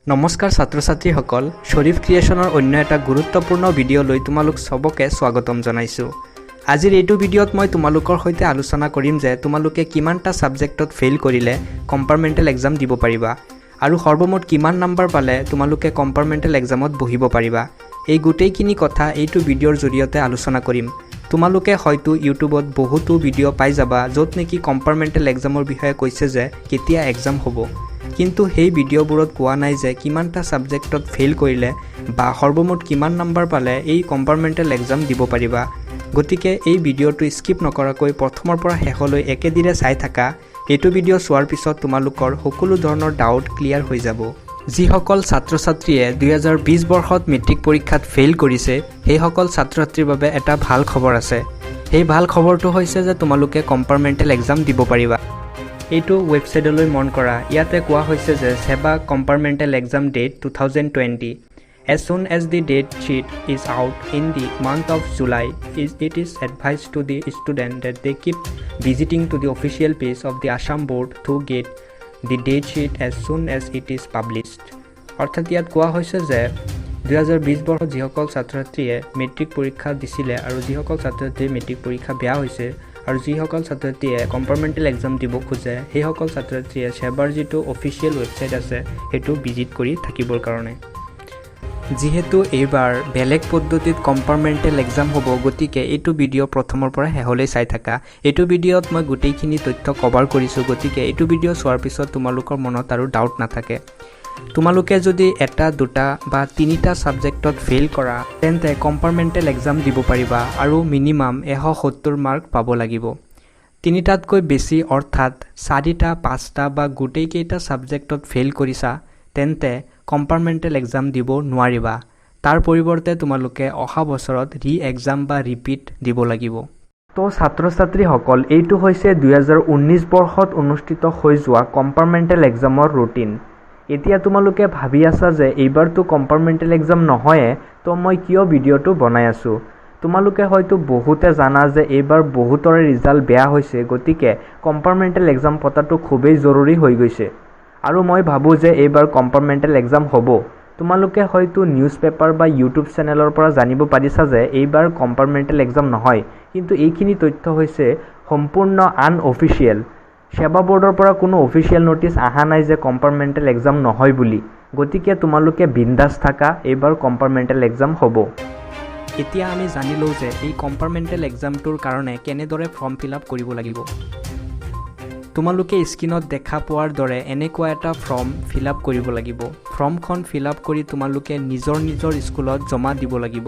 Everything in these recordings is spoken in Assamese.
নমস্কাৰ ছাত্ৰ ছাত্ৰীসকল SharifCreationৰ অন্য এটা গুৰুত্বপূৰ্ণ ভিডিঅ' লৈ তোমালোক সবকে স্বাগতম জনাইছো। আজিৰ এইটো ভিডিঅ'ত মই তোমালোকৰ সৈতে আলোচনা কৰিম যে তোমালোকে কিমানটা সাবজেক্টত ফেইল কৰিলে কম্পাৰ্টমেন্টাল এক্সাম দিব পাৰিবা আৰু সৰ্বমুঠ কিমান নম্বৰ পালে তোমালোকে কম্পাৰ্টমেন্টাল এক্সামত বহিব পাৰিবা। এই গোটেইখিনি কথা এইটো ভিডিঅ'ৰ জৰিয়তে আলোচনা কৰিম। তোমালোকে হয়তো ইউটিউবত বহুতো ভিডিঅ' পাই যাবা য'ত নেকি কম্পাৰ্টমেন্টাল এক্সামৰ বিষয়ে কৈছে যে কেতিয়া এক্সাম হ'ব, কিন্তু সেই ভিডিঅ'বোৰত কোৱা নাই যে কিমানটা সাবজেক্টত ফেইল কৰিলে বা সৰ্বমুঠ কিমান নম্বৰ পালে এই কম্পাৰ্টমেন্টাল এক্সাম দিব পাৰিবা। গতিকে এই ভিডিঅ'টো স্কিপ নকৰাকৈ প্ৰথমৰ পৰা শেষলৈ একেদিৰে চাই থাকা। এইটো ভিডিঅ' চোৱাৰ পিছত তোমালোকৰ সকলো ধৰণৰ ডাউট ক্লিয়াৰ হৈ যাব। যিসকল ছাত্ৰ ছাত্ৰীয়ে 2020 বৰ্ষত মেট্ৰিক পৰীক্ষাত ফেইল কৰিছে সেইসকল ছাত্ৰ ছাত্ৰীৰ বাবে এটা ভাল খবৰ আছে। সেই ভাল খবৰটো হৈছে যে তোমালোকে কম্পাৰ্টমেন্টাল এক্সাম দিব পাৰিবা। এইটো ৱেবছাইটলৈ মন কৰা। ইয়াতে কোৱা হৈছে যে Seba Compartmental Exam date 2020. As soon as the date sheet is out in the month of July, it is advised to the student that they keep visiting to the official page of the Assam board to get the date sheet as soon as it is published. অৰ্থাৎ ইয়াত কোৱা হৈছে যে 2020 বৰ্ষত যিসকল ছাত্ৰ ছাত্ৰীয়ে মেট্ৰিক পৰীক্ষা দিছিলে আৰু যিসকল ছাত্ৰ ছাত্ৰীৰ মেট্ৰিক পৰীক্ষা বেয়া হৈছে আৰু যিসকল ছাত্ৰ ছাত্ৰীয়ে কম্পাৰ্টমেন্টাল এক্সাম দিব খোজে সেইসকল ছাত্ৰ ছাত্ৰীয়ে সেবাৰ যিটো অফিচিয়েল ৱেবছাইট আছে সেইটো ভিজিট কৰি থাকিবৰ কাৰণে। যিহেতু এইবাৰ বেলেগ পদ্ধতিত কম্পাৰ্টমেন্টাল এক্সাম হ'ব, গতিকে এইটো ভিডিঅ' প্ৰথমৰ পৰা শেষলৈ চাই থাকা। এইটো ভিডিঅ'ত মই গোটেইখিনি তথ্য কভাৰ কৰিছোঁ, গতিকে এইটো ভিডিঅ' চোৱাৰ পিছত তোমালোকৰ মনত আৰু ডাউট নাথাকে। তোমালোকে যদি এটা দুটা বা তিনিটা সাবজেক্টত ফেইল কৰা তেন্তে কম্পাৰ্টমেন্টাল এক্সাম দিব পাৰিবা আৰু মিনিমাম 170 মাৰ্ক পাব লাগিব। তিনিটাতকৈ বেছি অৰ্থাৎ 4টা 5টা বা গোটেইকেইটা সাবজেক্টত ফেইল কৰিছা তেন্তে কম্পাৰ্টমেন্টাল এক্সাম দিব নোৱাৰিবা। তাৰ পৰিৱৰ্তে তোমালোকে অহা বছৰত এক্সাম বা ৰিপিট দিব লাগিব। তো ছাত্ৰ ছাত্ৰীসকল, এইটো হৈছে 2019 বৰ্ষত অনুষ্ঠিত হৈ যোৱা কম্পাৰ্টমেন্টাল এক্সামৰ ৰুটিন। এতিয়া তোমালোকে ভাবি আছা যে এইবাৰতো কম্পাৰ্টমেন্টাল এক্সাম নহয়ে, তো মই কিয় ভিডিঅ'টো বনাই আছোঁ। তোমালোকে হয়তো বহুতে জানা যে এইবাৰ বহুতৰে ৰিজাল্ট বেয়া হৈছে, গতিকে কম্পাৰ্টমেন্টাল এক্সাম পতাটো খুবেই জৰুৰী হৈ গৈছে। আৰু মই ভাবোঁ যে এইবাৰ কম্পাৰ্টমেন্টাল এক্সাম হ'ব। তোমালোকে হয়তো নিউজ পেপাৰ বা ইউটিউব চেনেলৰ পৰা জানিব পাৰিছা যে এইবাৰ কম্পাৰ্টমেন্টাল এক্সাম নহয়, কিন্তু এইখিনি তথ্য হৈছে সম্পূৰ্ণ আনঅফিচিয়েল। সেবা বোৰ্ডৰ পৰা কোনো অফিচিয়েল নটিচ অহা নাই যে কম্পাৰ্টমেন্টাল এক্সাম নহয় বুলি। গতিকে তোমালোকে বিন্দাস থাকা, এইবাৰ কম্পাৰ্টমেন্টাল এক্সাম হ'ব। এতিয়া আমি জানিলোঁ যে এই কম্পাৰ্টমেন্টাল এক্সামটোৰ কাৰণে কেনেদৰে ফৰ্ম ফিলআপ কৰিব লাগিব। তোমালোকে স্ক্ৰীনত দেখা পোৱাৰ দৰে এনেকুৱা এটা ফৰ্ম ফিলআপ কৰিব লাগিব। ফৰ্মখন ফিলআপ কৰি তোমালোকে নিজৰ স্কুলত জমা দিব লাগিব।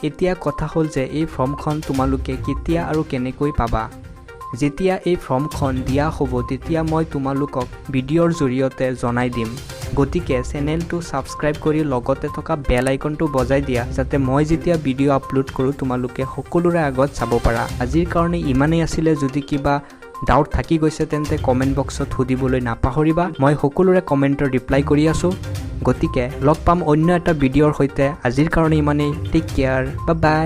এতিয়া কথা হ'ল যে এই ফৰ্মখন তোমালোকে কেতিয়া আৰু কেনেকৈ পাবা। যেতিয়া এই ফৰ্মখন দিয়া হ'ব তেতিয়া মই তোমালোকক ভিডিঅ'ৰ জৰিয়তে জনাই দিম। গতিকে চেনেলটো ছাবস্ক্ৰাইব কৰি লগতে থকা বেল আইকনটো বজাই দিয়া, যাতে মই যেতিয়া ভিডিঅ' আপলোড কৰোঁ তোমালোকে সকলোৰে আগত চাব পাৰা। আজিৰ কাৰণে ইমানেই আছিলে। যদি কিবা ডাউট থাকি গৈছে তেন্তে কমেণ্ট বক্সত সুধিবলৈ নাপাহৰিবা। মই সকলোৰে কমেণ্টৰ ৰিপ্লাই কৰি আছোঁ। গতিকে লগ পাম অন্য এটা ভিডিঅ'ৰ সৈতে। আজিৰ কাৰণে ইমানেই। টেক কেয়াৰ, বাই বাই।